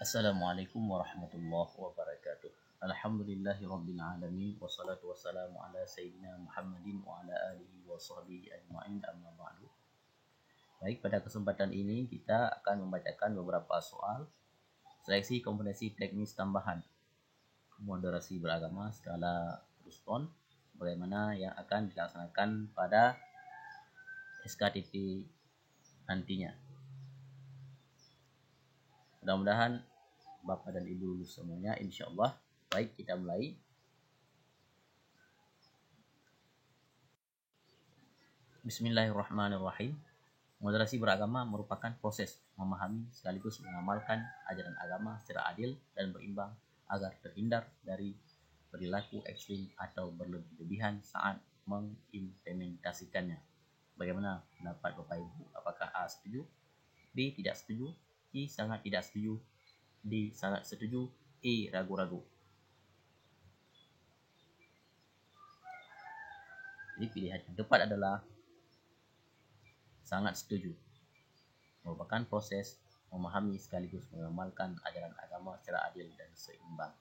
Assalamualaikum warahmatullahi wabarakatuh. Alhamdulillahirabbil alamin wassalatu wassalamu ala sayyidina Muhammadin wa ala alihi wa sahbihi ajmain amma ba'du. Baik, pada kesempatan ini kita akan membacakan beberapa soal seleksi kompetensi teknis tambahan moderasi beragama skala Ruston bagaimana yang akan dilaksanakan pada SKTT nantinya. Mudah-mudahan Bapak dan Ibu lulus semuanya, insya Allah. Baik, kita mulai. Bismillahirrahmanirrahim. Moderasi beragama merupakan proses memahami sekaligus mengamalkan ajaran agama secara adil dan berimbang agar terhindar dari perilaku ekstrim atau berlebihan saat mengimplementasikannya. Bagaimana pendapat Bapak Ibu? Apakah A setuju? B tidak setuju? C sangat tidak setuju? D sangat setuju? E ragu-ragu? Jadi pilihan yang tepat adalah sangat setuju. Merupakan proses memahami sekaligus mengamalkan ajaran agama secara adil dan seimbang.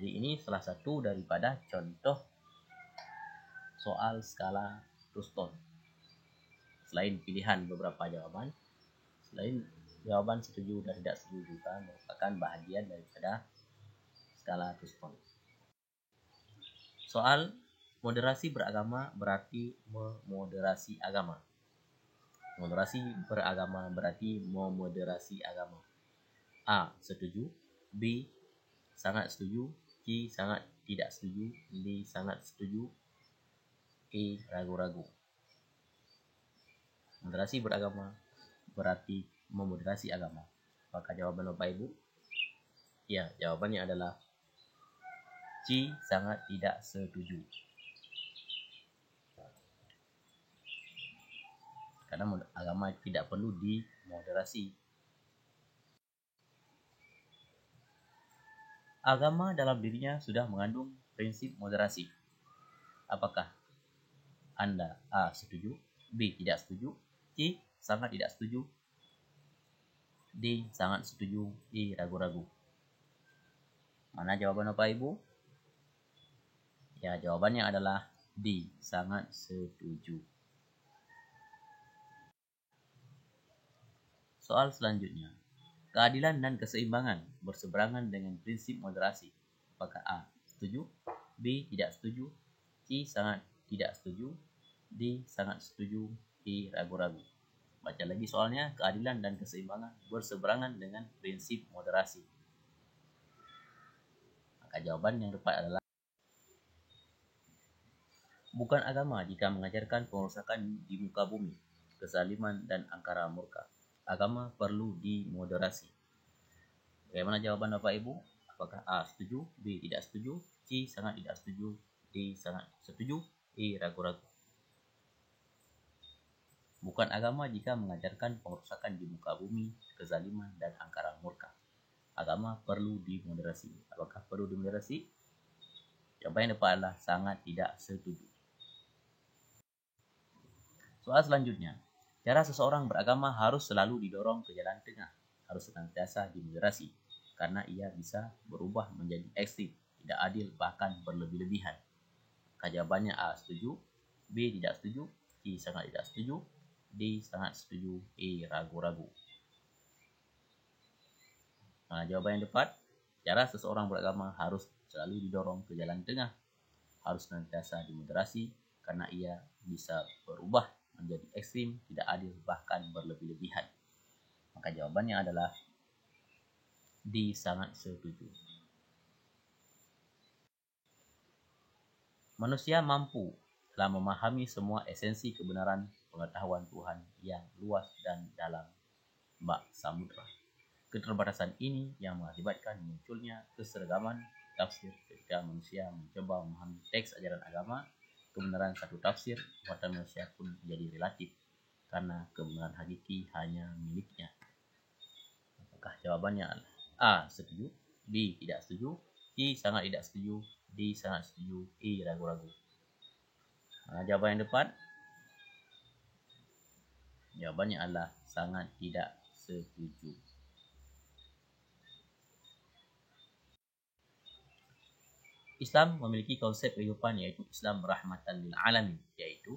Jadi ini salah satu daripada contoh soal skala Ruston. Selain pilihan beberapa jawaban, selain jawaban setuju dan tidak setuju juga merupakan bahagian daripada skala Ruston. Soal moderasi beragama berarti memoderasi agama. Moderasi beragama berarti memoderasi agama. A setuju, B sangat setuju, C sangat tidak setuju, D sangat setuju, E ragu-ragu. Moderasi beragama berarti memoderasi agama. Apakah jawaban Bapak Ibu? Ya, jawabannya adalah C sangat tidak setuju. Karena agama tidak perlu dimoderasi. Agama dalam dirinya sudah mengandung prinsip moderasi. Apakah Anda A setuju, B tidak setuju, C sangat tidak setuju, D sangat setuju, E ragu-ragu? Mana jawaban Bapak Ibu? Ya, jawabannya adalah D sangat setuju. Soal selanjutnya. Keadilan dan keseimbangan berseberangan dengan prinsip moderasi. Apakah A setuju, B tidak setuju, C sangat tidak setuju, D sangat setuju, E ragu-ragu? Baca lagi soalnya. Keadilan dan keseimbangan berseberangan dengan prinsip moderasi. Maka jawaban yang tepat adalah bukan agama jika mengajarkan pengerusakan di muka bumi, kezaliman dan angkara murka. Agama perlu dimoderasi. Bagaimana jawaban Bapak Ibu? Apakah A setuju, B tidak setuju, C sangat tidak setuju, D sangat setuju, E ragu-ragu? Bukan agama jika mengajarkan pengerusakan di muka bumi, kezaliman dan angkara murka. Agama perlu dimoderasi. Apakah perlu dimoderasi? Jawaban yang tepat adalah sangat tidak setuju. Soal selanjutnya. Cara seseorang beragama harus selalu didorong ke jalan tengah, harus senantiasa dimoderasi, karena ia bisa berubah menjadi ekstrim, tidak adil, bahkan berlebih-lebihan. Jawabannya A setuju, B tidak setuju, C sangat tidak setuju, D sangat setuju, E ragu-ragu. Nah, jawaban yang tepat, cara seseorang beragama harus selalu didorong ke jalan tengah, harus senantiasa dimoderasi, karena ia bisa berubah menjadi ekstrim, tidak adil, bahkan berlebih-lebihan. Maka jawabannya adalah D sangat setuju. Manusia mampu dalam memahami semua esensi kebenaran pengetahuan Tuhan yang luas dan dalam bak samudra. Keterbatasan ini yang mengakibatkan munculnya keseragaman tafsir ketika manusia mencoba memahami teks ajaran agama. Kebenaran satu tafsir kekuatan manusia pun menjadi relatif, karena kebenaran hakiki hanya miliknya. Apakah jawabannya A setuju, B tidak setuju, C sangat tidak setuju, D sangat setuju, E ragu-ragu? Nah, jawaban yang tepat, jawabannya adalah sangat tidak setuju. Islam memiliki konsep kehidupan yaitu Islam rahmatan lil alamin, yaitu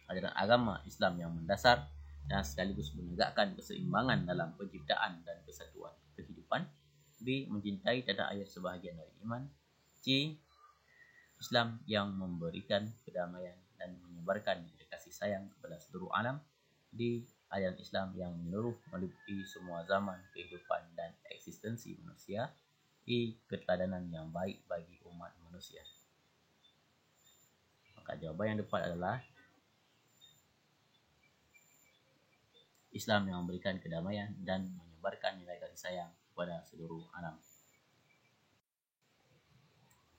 ajaran agama Islam yang mendasar dan sekaligus menegakkan keseimbangan dalam penciptaan dan kesatuan kehidupan. B. Mencintai tanah air sebahagian dari iman. C. Islam yang memberikan kedamaian dan menyebarkan kasih sayang kepada seluruh alam. D. Ajaran Islam yang menyeluruh meliputi semua zaman kehidupan dan eksistensi manusia. E. Keteladanan yang baik bagi umat manusia. Maka jawapan yang tepat adalah Islam yang memberikan kedamaian dan menyebarkan nilai kasih sayang kepada seluruh alam.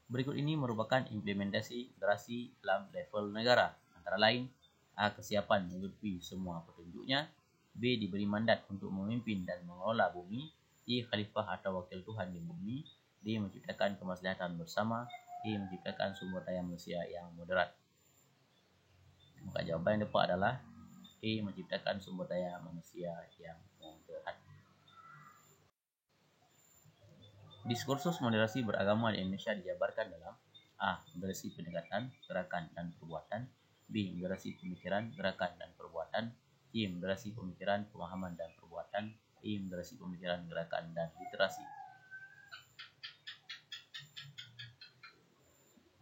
Berikut ini merupakan implementasi literasi dalam level negara. Antara lain, A. Kesiapan mengikuti semua petunjuknya. B. Diberi mandat untuk memimpin dan mengelola bumi. C. Khalifah atau wakil Tuhan di bumi. D. Menciptakan kemaslahatan bersama. E. Menciptakan sumber daya manusia yang moderat. Maka jawapan yang tepat adalah E. Menciptakan sumber daya manusia yang moderat. Diskursus moderasi beragama di Indonesia dijabarkan dalam A. Moderasi pendekatan, gerakan, dan perbuatan. B. Moderasi pemikiran, gerakan, dan perbuatan. C. Moderasi pemikiran, pemahaman, dan perbuatan. E. Moderasi pemikiran, gerakan, dan literasi.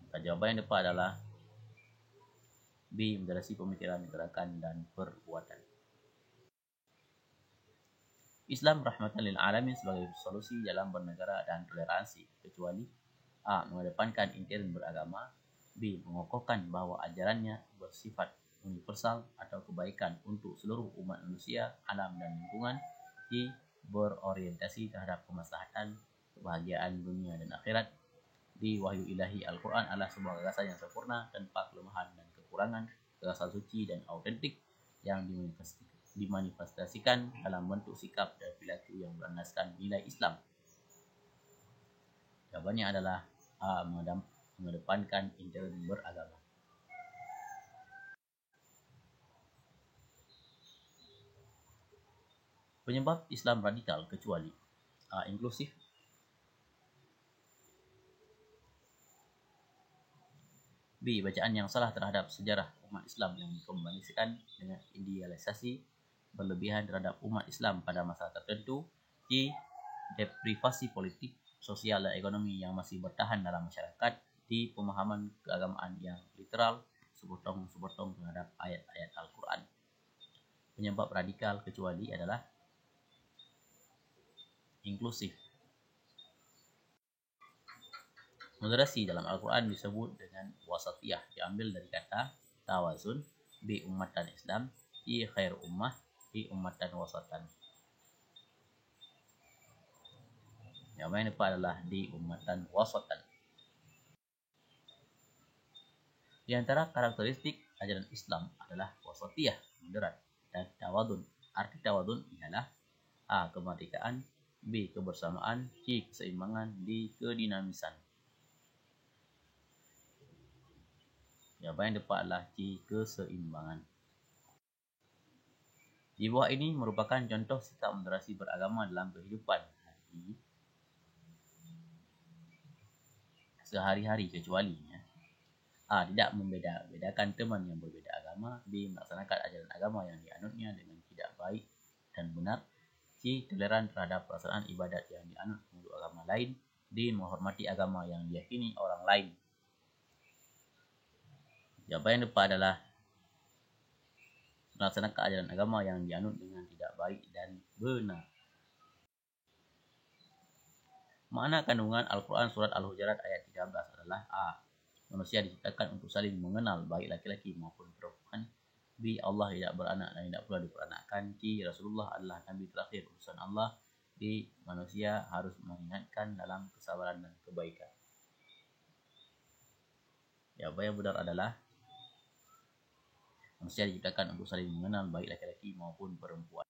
Maka jawaban yang tepat adalah B. Moderasi pemikiran, gerakan, dan perbuatan. Islam rahmatan lil alamin sebagai solusi dalam bernegara dan toleransi, kecuali A. Mengedepankan intiran beragama. B. Mengokohkan bahwa ajarannya bersifat universal atau kebaikan untuk seluruh umat manusia, alam, dan lingkungan. C. Berorientasi terhadap kemaslahatan, kebahagiaan dunia dan akhirat. D. Wahyu ilahi Al-Quran adalah sebuah gagasan yang sempurna tanpa kelemahan dan kekurangan, gagasan suci dan autentik yang dimanifestasikan dalam bentuk sikap dan perilaku yang berlandaskan nilai Islam. Jawabannya adalah A. Mengedepankan intiran beragama. Penyebab Islam radikal kecuali A. Inklusif. B. Bacaan yang salah terhadap sejarah umat Islam yang dikombinasikan dengan idealisasi berlebihan terhadap umat Islam pada masa tertentu. C. Deprivasi politik, sosial, dan ekonomi yang masih bertahan dalam masyarakat. D. Pemahaman keagamaan yang literal, sepotong terhadap ayat-ayat Al-Quran. Penyebab radikal kecuali adalah inklusif. Moderasi dalam Al-Quran disebut dengan wasatiyah, diambil dari kata tawazun. B. Ummatan Islam. C. Khair ummah. D. Ummatan wasatan. Jawaban yang tepat adalah D. Ummatan wasatan. Di antara karakteristik ajaran Islam adalah wasatiyah, moderat, dan tawadun. Arti tawadun ialah A. Kemerdekaan. B. Kebersamaan. C. Keseimbangan. D. Kedinamisan. Jawapan yang tepat adalah C. Keseimbangan. Di bawah ini merupakan contoh sikap moderasi beragama dalam kehidupan sehari-hari, kecuali A. Tidak membeda-bedakan teman yang berbeda agama. B. Melaksanakan ajaran agama yang dianutnya dengan tidak baik dan benar. C. Toleran terhadap pelaksanaan ibadat yang dianut penduduk agama lain. D. Menghormati agama yang diyakini orang lain. Jawapan yang tepat adalah melaksanakan ajaran agama yang dianut dengan tidak baik dan benar. Makna kandungan Al-Quran surat Al-Hujurat ayat 13 adalah A. Manusia diciptakan untuk saling mengenal, baik laki-laki maupun perempuan. B. Allah tidak beranak dan tidak pula diperanakkan. C. Rasulullah adalah Nabi terakhir utusan Allah. D. Manusia harus mengingatkan dalam kesabaran dan kebaikan. Jawapan yang benar adalah manusia diciptakan untuk saling mengenal, baik laki-laki maupun perempuan.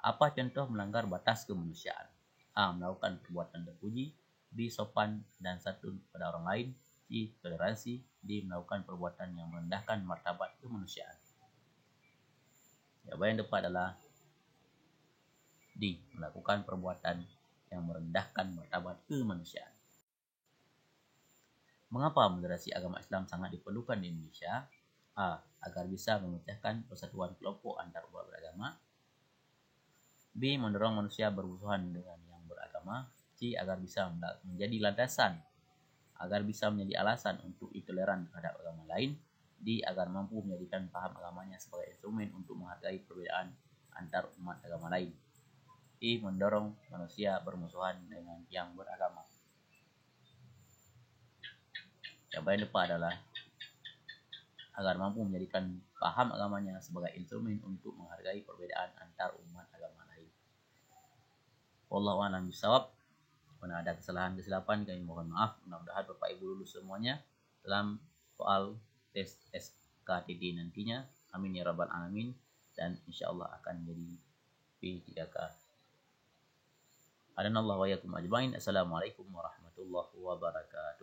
Apa contoh melanggar batas kemanusiaan? A. Melakukan perbuatan terpuji. B. Sopan dan santun pada orang lain. C. Toleransi. D. Melakukan perbuatan yang merendahkan martabat kemanusiaan. Jawaban yang tepat adalah D. Melakukan perbuatan yang merendahkan martabat kemanusiaan. Mengapa moderasi agama Islam sangat diperlukan di Indonesia? A. Agar bisa memecahkan persatuan kelompok antar umat beragama. B. Mendorong manusia bermusuhan dengan yang beragama. C. Agar bisa menjadi landasan, agar bisa menjadi alasan untuk intoleran terhadap agama lain. D. Agar mampu menjadikan paham agamanya sebagai instrumen untuk menghargai perbedaan antar umat agama lain. E. Mendorong manusia bermusuhan dengan yang beragama. Yang paling depan adalah agar mampu menjadikan paham agamanya sebagai instrumen untuk menghargai perbedaan antar umat agama lain. Wallahu a'lam bishawab. Jika ada kesalahan-kesilapan kami mohon maaf. Mudah-mudahan Bapak Ibu lulus semuanya dalam soal tes SKTD nantinya. Amin ya rabbal alamin. Dan insyaallah akan menjadi P3K. Adanallahu wa yakum ajmain. Assalamualaikum warahmatullahi wabarakatuh.